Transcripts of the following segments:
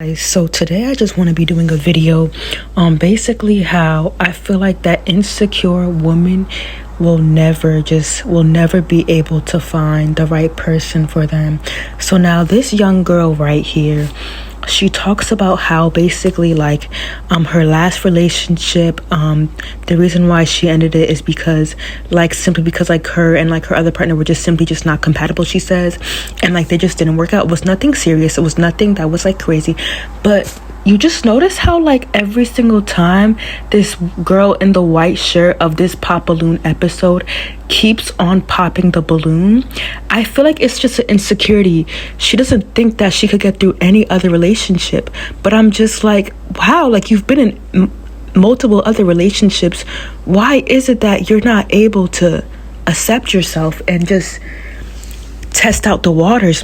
Guys, so today I just want to be doing a video on basically how I feel like that insecure woman will never be able to find the right person for them. So now this young girl right here, she talks about how basically like her last relationship, the reason why she ended it is because simply because her and her other partner were just not compatible, she says, and they just didn't work out. It was nothing serious, it was nothing that was crazy, but you just notice how every single time this girl in the white shirt of this pop balloon episode keeps on popping the balloon, I feel like it's just an insecurity. She doesn't think that she could get through any other relationship, but I'm just wow, you've been in multiple other relationships. Why is it that you're not able to accept yourself and just test out the waters?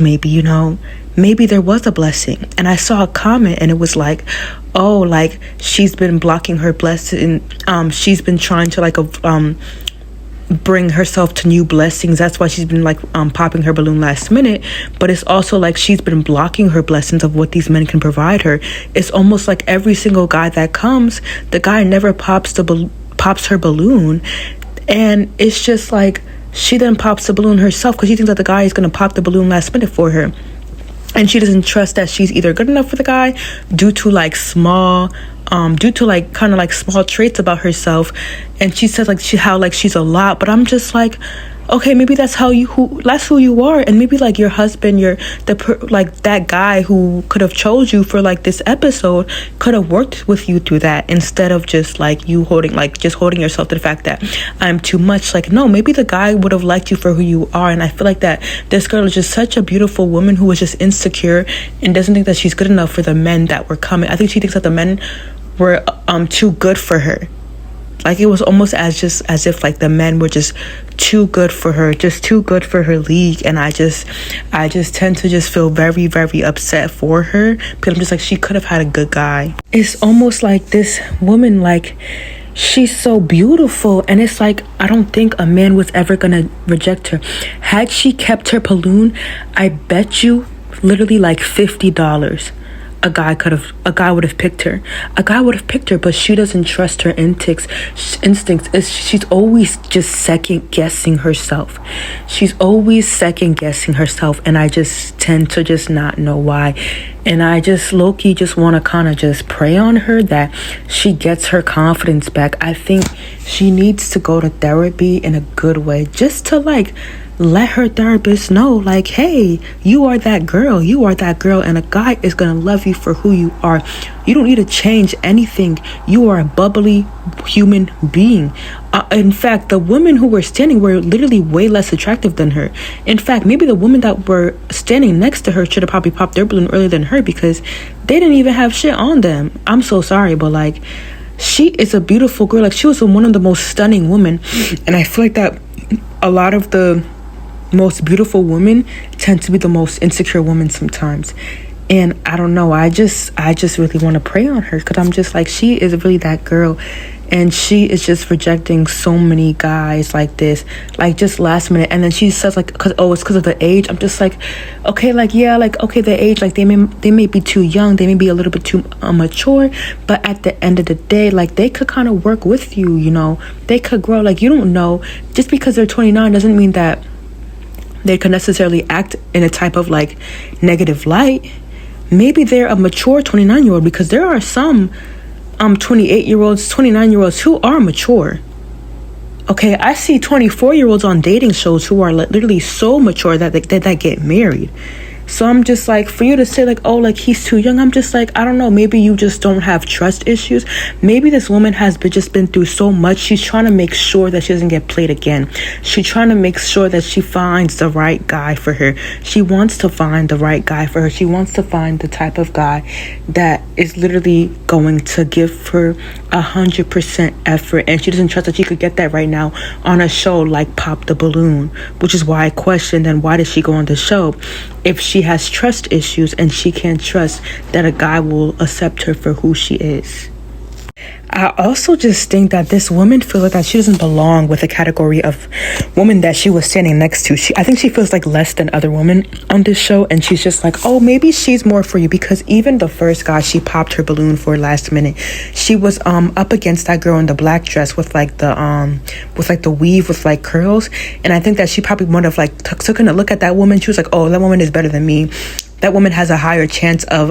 Maybe there was a blessing. And I saw a comment and it was she's been blocking her blessing. She's been trying to bring herself to new blessings. That's why she's been popping her balloon last minute. But it's also she's been blocking her blessings of what these men can provide her. It's almost like every single guy that comes, the guy never pops her balloon. And it's just she then pops the balloon herself because she thinks that the guy is going to pop the balloon last minute for her. And she doesn't trust that she's either good enough for the guy due to small traits about herself. And she says she's a lot, but I'm just okay, maybe that's who you are. And maybe your husband, that guy who could have chose you for this episode could have worked with you through that, instead of just you holding yourself to the fact that I'm too much. No, maybe the guy would have liked you for who you are. And I feel that this girl is just such a beautiful woman who is just insecure and doesn't think that she's good enough for the men that were coming. I think she thinks that the men were too good for her. It was almost as if the men were just too good for her, just too good for her league. And I just tend to just feel very, very upset for her, because I'm just she could have had a good guy. It's almost this woman, she's so beautiful, and it's I don't think a man was ever gonna reject her. Had she kept her balloon, I bet you literally $50. A guy would have picked her. A guy would have picked her, but she doesn't trust her instincts. She's always just second guessing herself. And I just tend to just not know why. And I just low-key just want to kind of just pray on her that she gets her confidence back. I think she needs to go to therapy in a good way, just to let her therapist know hey, you are that girl, and a guy is gonna love you for who you are. You don't need to change anything. You are a bubbly human being. In fact, the women who were standing were literally way less attractive than her. In fact, maybe the women that were standing next to her should have probably popped their balloon earlier than her, because they didn't even have shit on them. I'm so sorry, but she is a beautiful girl. She was one of the most stunning women. And I feel that a lot of the most beautiful women tend to be the most insecure women sometimes. And I don't know, I just really want to pray on her, because I'm just she is really that girl, and she is just rejecting so many guys this, just last minute. And then she says it's because of the age. I'm just okay, okay, the age, they may be too young, they may be a little bit too mature, but at the end of the day, they could kind of work with you, they could grow. You don't know, just because they're 29 doesn't mean that they could necessarily act in a type of negative light. Maybe they're a mature 29-year-old, because there are some 28-year-olds, 29-year-olds who are mature. Okay, I see 24-year-olds on dating shows who are literally so mature that they get married. So I'm just for you to say he's too young, I'm just I don't know, maybe you just don't have trust issues. Maybe this woman has been through so much. She's trying to make sure that she doesn't get played again. She's trying to make sure that she finds the right guy for her. She wants to find the right guy for her. She wants to find the type of guy that is literally going to give her 100% effort, and she doesn't trust that she could get that right now on a show like Pop the Balloon, which is why I question, then why did she go on the show if she has trust issues and she can't trust that a guy will accept her for who she is? I also just think that this woman feels like that she doesn't belong with the category of woman that she was standing next to. I think she feels like less than other women on this show, and she's just like, oh, maybe she's more for you, because even the first guy she popped her balloon for last minute, she was up against that girl in the black dress with like the weave with like curls, and I think that she probably would have like took a look at that woman. She was like, oh, that woman is better than me. That woman has a higher chance of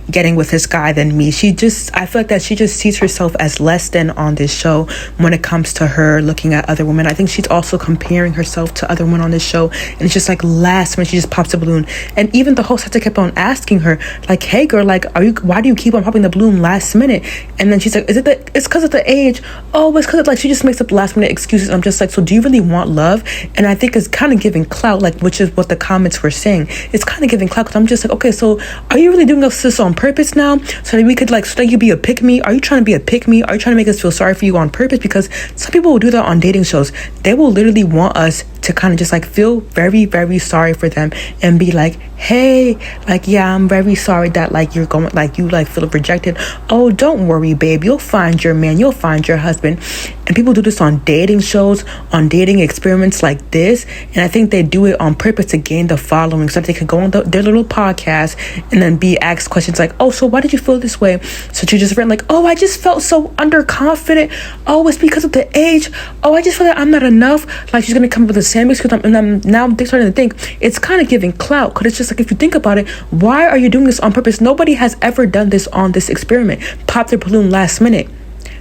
getting with this guy than me. I feel like that she just sees herself as less than on this show when it comes to her looking at other women. I think she's also comparing herself to other women on this show, and it's just like last minute she just pops a balloon. And even the host had to keep on asking her, like, hey girl, like, why do you keep on popping the balloon last minute? And then she's like, it's because of the age. Oh, it's because of, like, she just makes up last minute excuses. I'm just like, so do you really want love? And I think it's kind of giving clout, like, which is what the comments were saying. It's kind of giving clout, because I'm just like, okay, so are you really doing this on purpose now, so that we could, like, so that you be a pick me? Are you trying to be a pick me? Are you trying to make us feel sorry for you on purpose? Because some people will do that on dating shows. They will literally want us to kind of just like feel very, very sorry for them and be like, hey, like, yeah, I'm very sorry that like you're going, like, you like feel rejected. Oh, don't worry, babe, you'll find your man, you'll find your husband. And people do this on dating shows, on dating experiments like this, and I think they do it on purpose to gain the following, so that they can go on their little podcast and then be asked questions like, oh, so why did you feel this way? So you just written like, oh, I just felt so underconfident. Oh, it's because of the age. Oh, I just feel like I'm not enough. Like, she's gonna come up with a sandwich, because I'm now starting to think it's kind of giving clout, because it's just like, if you think about it, why are you doing this on purpose? Nobody has ever done this on this experiment. Pop their balloon last minute.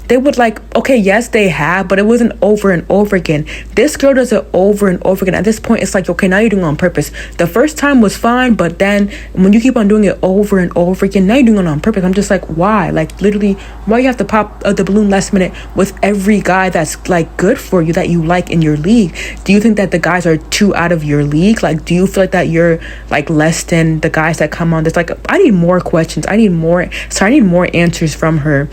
They would like, okay, yes, they have, but it wasn't over and over again. This girl does it over and over again. At this point, it's like, okay, now you're doing it on purpose. The first time was fine, but then when you keep on doing it over and over again, now you're doing it on purpose. I'm just like, why? Like, literally, why you have to pop the balloon last minute with every guy that's like good for you, that you like in your league? Do you think that the guys are too out of your league? Like, do you feel like that you're like less than the guys that come on this? Like, I need more questions. I need more answers from her.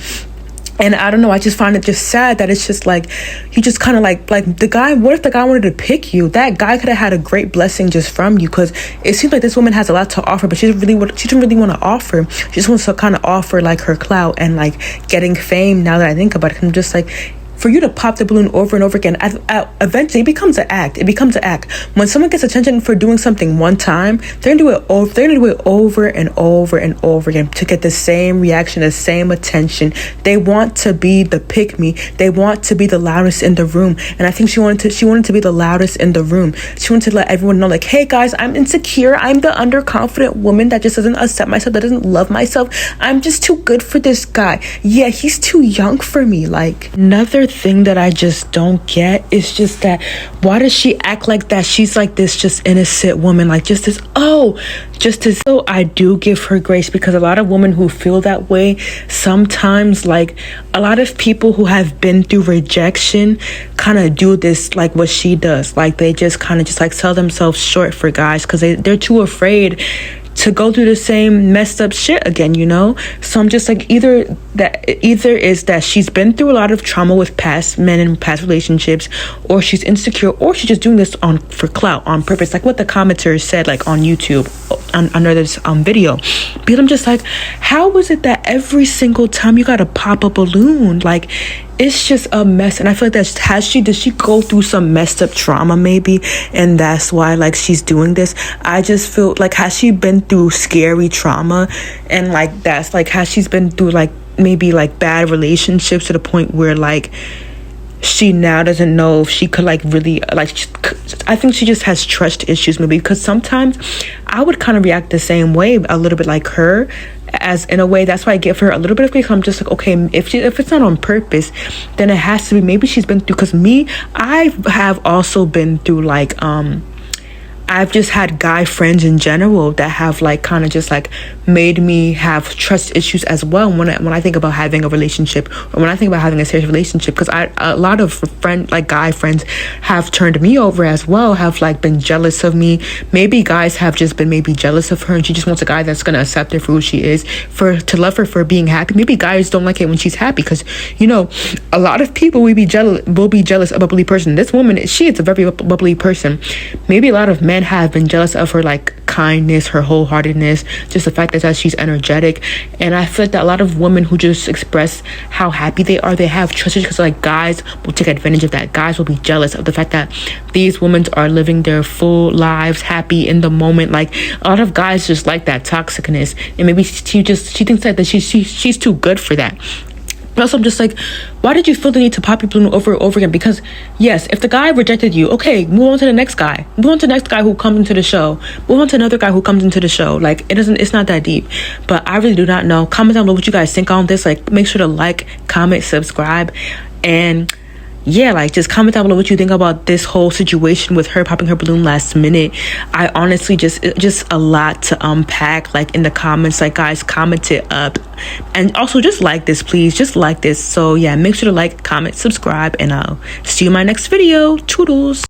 And I don't know, I just find it just sad that it's just like, you just kind of like the guy, what if the guy wanted to pick you? That guy could have had a great blessing just from you, because it seems like this woman has a lot to offer, but she didn't really want to offer. She just wants to kind of offer like her clout and like getting fame. Now that I think about it, I'm just like, for you to pop the balloon over and over again, eventually it becomes an act. When someone gets attention for doing something one time, they're gonna do it over and over and over again to get the same reaction, the same attention. They want to be the pick me. They want to be the loudest in the room. And I think she wanted to be the loudest in the room. She wanted to let everyone know, like, hey guys, I'm insecure. I'm the underconfident woman that just doesn't accept myself, that doesn't love myself. I'm just too good for this guy. Yeah, he's too young for me. Like, another thing that I just don't get is just that, why does she act like that she's like this just innocent woman, like just as so I do give her grace, because a lot of women who feel that way, sometimes like a lot of people who have been through rejection kind of do this, like what she does, like they just kind of just like sell themselves short for guys, because they're too afraid to go through the same messed up shit again, you know? So I'm just like, either is that she's been through a lot of trauma with past men and past relationships, or she's insecure, or she's just doing this for clout on purpose, like what the commenters said, like on YouTube under this video. But I'm just like, how is it that every single time you gotta pop a balloon? Like, it's just a mess. And I feel like did she go through some messed up trauma maybe, and that's why like she's doing this? I just feel like, has she been through scary trauma, and like that's like, has she been through like maybe like bad relationships to the point where like she now doesn't know if she could like really like, I think she just has trust issues maybe, because sometimes I would kind of react the same way, a little bit like her, as in a way. That's why I give her a little bit of grace. I'm just like, okay, if it's not on purpose, then it has to be, maybe she's been through, because I have also been through like I've just had guy friends in general that have like kind of just like made me have trust issues as well when I think about having a relationship, or when I think about having a serious relationship, because a lot of guy friends have turned me over as well, have like been jealous of me. Maybe guys have just been maybe jealous of her, and she just wants a guy that's gonna accept her for who she is, to love her for being happy. Maybe guys don't like it when she's happy, because you know, a lot of people will be jealous of a bubbly person. This woman, she is a very bubbly person. Maybe a lot of men men have been jealous of her like kindness, her wholeheartedness, just the fact that she's energetic. And I feel like that a lot of women who just express how happy they are, they have trust issues, because like guys will take advantage of that. Guys will be jealous of the fact that these women are living their full lives, happy in the moment. Like a lot of guys just like that toxicness, and maybe she thinks that she's too good for that. But also, I'm just like, why did you feel the need to pop your balloon over and over again? Because yes, if the guy rejected you, okay, move on to the next guy. Move on to the next guy who comes into the show. Move on to another guy who comes into the show. Like it's not that deep. But I really do not know. Comment down below what you guys think on this. Like, make sure to like, comment, subscribe, and yeah, like just comment down below what you think about this whole situation with her popping her balloon last minute. I honestly just a lot to unpack. Like in the comments, like guys, comment it up, and also just like this, please, just like this. So yeah, make sure to like, comment, subscribe, and I'll see you in my next video. Toodles.